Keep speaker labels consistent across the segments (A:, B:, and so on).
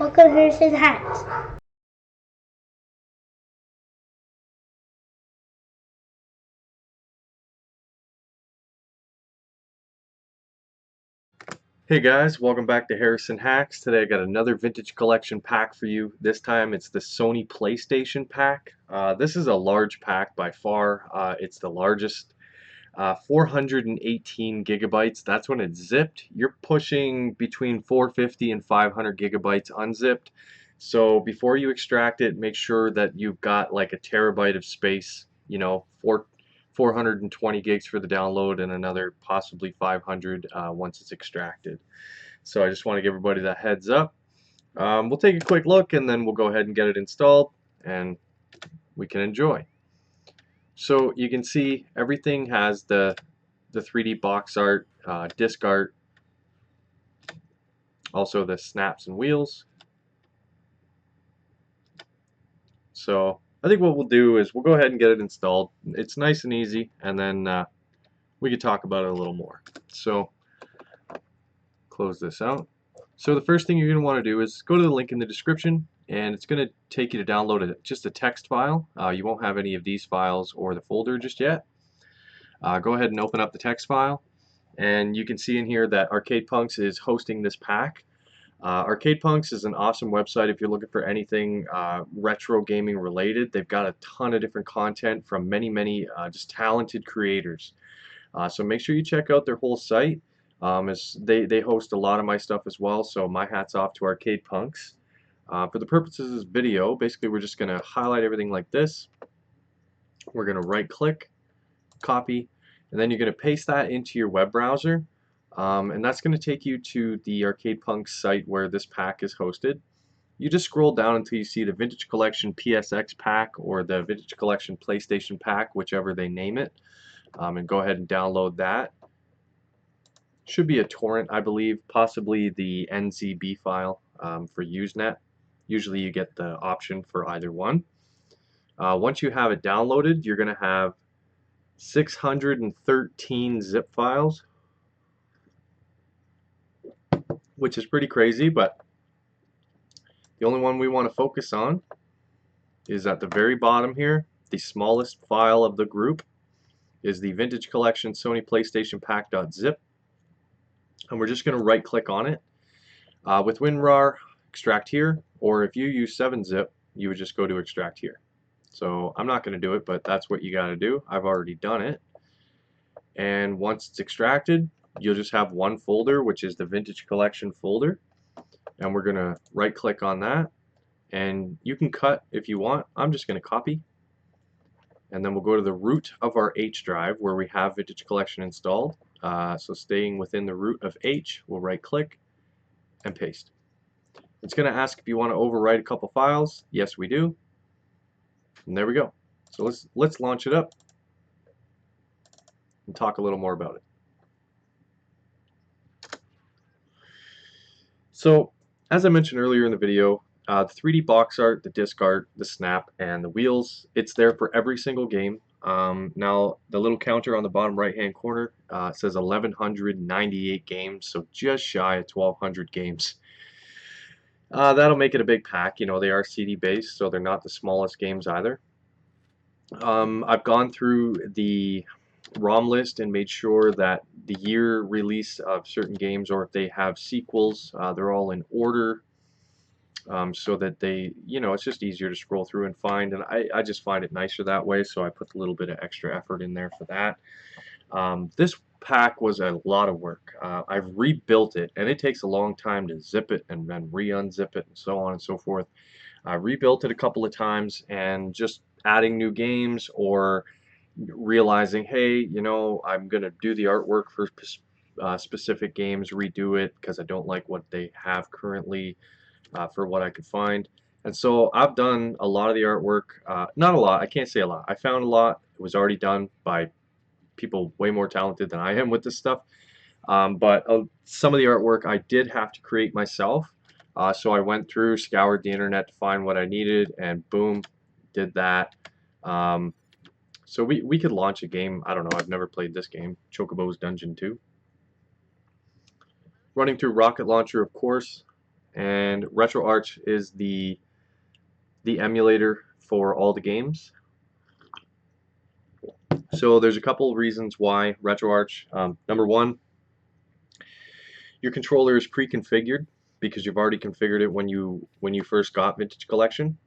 A: Welcome to Harrison Hats.
B: Hey guys, welcome back to Harrison Hacks. Today I got another vintage collection pack for you. This time it's the Sony PlayStation pack. This is a large pack by far. It's the largest, 418 gigabytes. That's when it's zipped. You're pushing between 450 and 500 gigabytes unzipped. So before you extract it, make sure that you've got like a terabyte of space, 420 gigs for the download and another possibly 500 once it's extracted. So I just want to give everybody that heads up. We'll take a quick look and then we'll go ahead and get it installed and we can enjoy. So you can see everything has the 3D box art, disc art, also the snaps and wheels. So I think what we'll do is we'll go ahead and get it installed. It's nice and easy, and then we can talk about it a little more. So close this out. So the first thing you're going to want to do is go to the link in the description, and it's going to take you to download just a text file. You won't have any of these files or the folder just yet. Go ahead and open up the text file, and you can see in here that Arcade Punks is hosting this pack. Arcade Punks is an awesome website if you're looking for anything retro gaming related. They've got a ton of different content from many just talented creators. So make sure you check out their whole site. As they host a lot of my stuff as well, so my hat's off to Arcade Punks. For the purposes of this video, basically we're just going to highlight everything like this. We're going to right click, copy, and then you're going to paste that into your web browser. And that's going to take you to the Arcade Punks site where this pack is hosted. You just scroll down until you see the Vintage Collection PSX pack or the Vintage Collection PlayStation pack, whichever they name it, and go ahead and download that. Should be a torrent, I believe, possibly the NZB file for Usenet. Usually you get the option for either one. Once you have it downloaded, you're going to have 613 zip files, which is pretty crazy, but the only one we want to focus on is at the very bottom here. The smallest file of the group is the Vintage Collection Sony PlayStation Pack.zip, and we're just going to right click on it. With WinRAR, extract here, or if you use 7-zip, you would just go to extract here. So I'm not going to do it, but that's what you got to do. I've already done it. And once it's extracted, you'll just have one folder, which is the Vintage Collection folder. And we're going to right click on that. And you can cut if you want. I'm just going to copy. And then we'll go to the root of our H drive where we have Vintage Collection installed. So staying within the root of H, we'll right click and paste. It's going to ask if you want to overwrite a couple files. Yes, we do. And there we go. So let's launch it up and talk a little more about it. So as I mentioned earlier in the video, the 3D box art, the disc art, the snap, and the wheels, it's there for every single game. Now the little counter on the bottom right hand corner says 1198 games, so just shy of 1200 games. That'll make it a big pack. You know, they are CD based, so they're not the smallest games either. I've gone through the ROM list and made sure that the year release of certain games, or if they have sequels, they're all in order, so that they, it's just easier to scroll through and find, and I just find it nicer that way, so I put a little bit of extra effort in there for that. This pack was a lot of work. I've rebuilt it, and it takes a long time to zip it and then re-unzip it and so on and so forth. I rebuilt it a couple of times, and just adding new games or realizing, hey, I'm going to do the artwork for specific games, redo it because I don't like what they have currently for what I could find. And so I've done a lot of the artwork, not a lot, I can't say a lot. I found a lot. It was already done by people way more talented than I am with this stuff. But some of the artwork I did have to create myself. So I went through, scoured the internet to find what I needed, and boom, did that. So we could launch a game. I don't know, I've never played this game, Chocobo's Dungeon 2. Running through Rocket Launcher, of course. and Retroarch is the emulator for all the games. So there's a couple of reasons why Retroarch. Number one, your controller is pre-configured because you've already configured it when you first got Vintage Collection,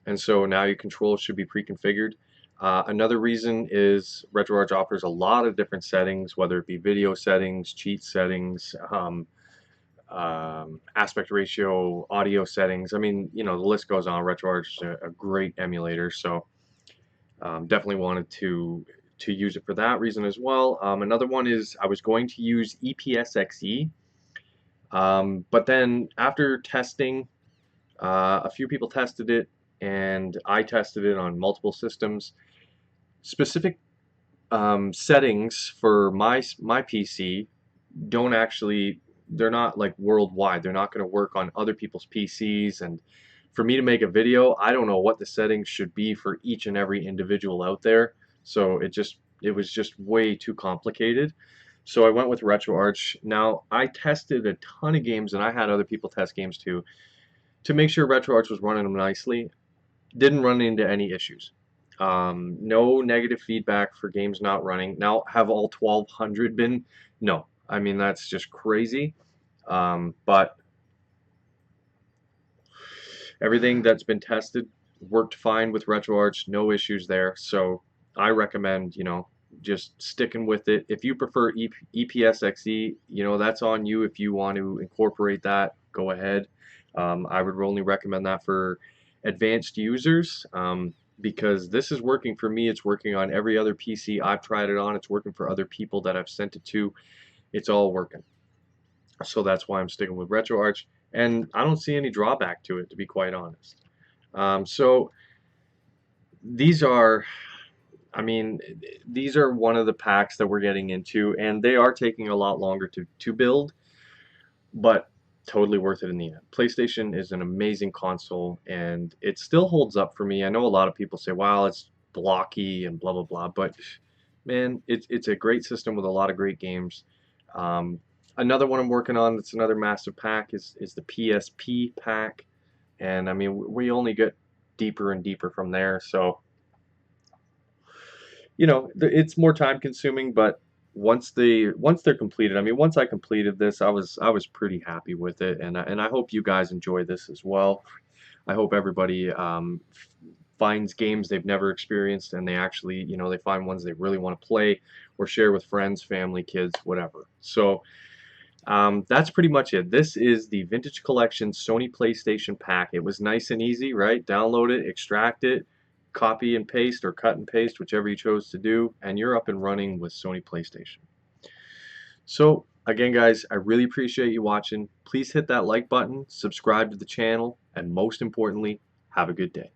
B: and so now your controller should be pre-configured. Another reason is Retroarch offers a lot of different settings, whether it be video settings, cheat settings, aspect ratio, audio settings. I mean, you know, the list goes on. Retroarch is a great emulator, so definitely wanted to use it for that reason as well. Another one is I was going to use EPSXE, but then after testing, a few people tested it, and I tested it on multiple systems. Specific settings for my PC don't actually, they're not like worldwide. They're not going to work on other people's PCs, and for me to make a video, I don't know what the settings should be for each and every individual out there. So it was just way too complicated. So I went with RetroArch. Now I tested a ton of games, and I had other people test games too, to make sure RetroArch was running them nicely. Didn't run into any issues. No negative feedback for games not running. Now, have all 1,200 been? No. I mean, that's just crazy. But everything that's been tested worked fine with RetroArch. No issues there. So I recommend, you know, just sticking with it. If you prefer EPSXE, you know, that's on you. If you want to incorporate that, go ahead. I would only recommend that for advanced users, because this is working for me. It's working on every other PC I've tried it on. It's working for other people that I've sent it to. It's all working. So that's why I'm sticking with RetroArch, and I don't see any drawback to it, to be quite honest. So these are, I mean, these are one of the packs that we're getting into, and they are taking a lot longer to build, but totally worth it in the end. PlayStation is an amazing console, and it still holds up for me. I know a lot of people say, wow, it's blocky and blah, blah, blah, but man, it's a great system with a lot of great games. Um, Another one I'm working on that's another massive pack is the PSP pack, and I mean, we only get deeper and deeper from there, so you know, it's more time consuming, but once they're completed, I mean, once I completed this, I was pretty happy with it, and I hope you guys enjoy this as well. I hope everybody finds games they've never experienced, and they actually, you know, they find ones they really want to play or share with friends, family, kids, whatever. So that's pretty much it. This is the Vintage Collection Sony PlayStation pack. It was nice and easy, right? Download it, extract it, copy and paste or cut and paste, whichever you chose to do, and you're up and running with Sony PlayStation. So again, guys, I really appreciate you watching. Please hit that like button, subscribe to the channel, and most importantly, have a good day.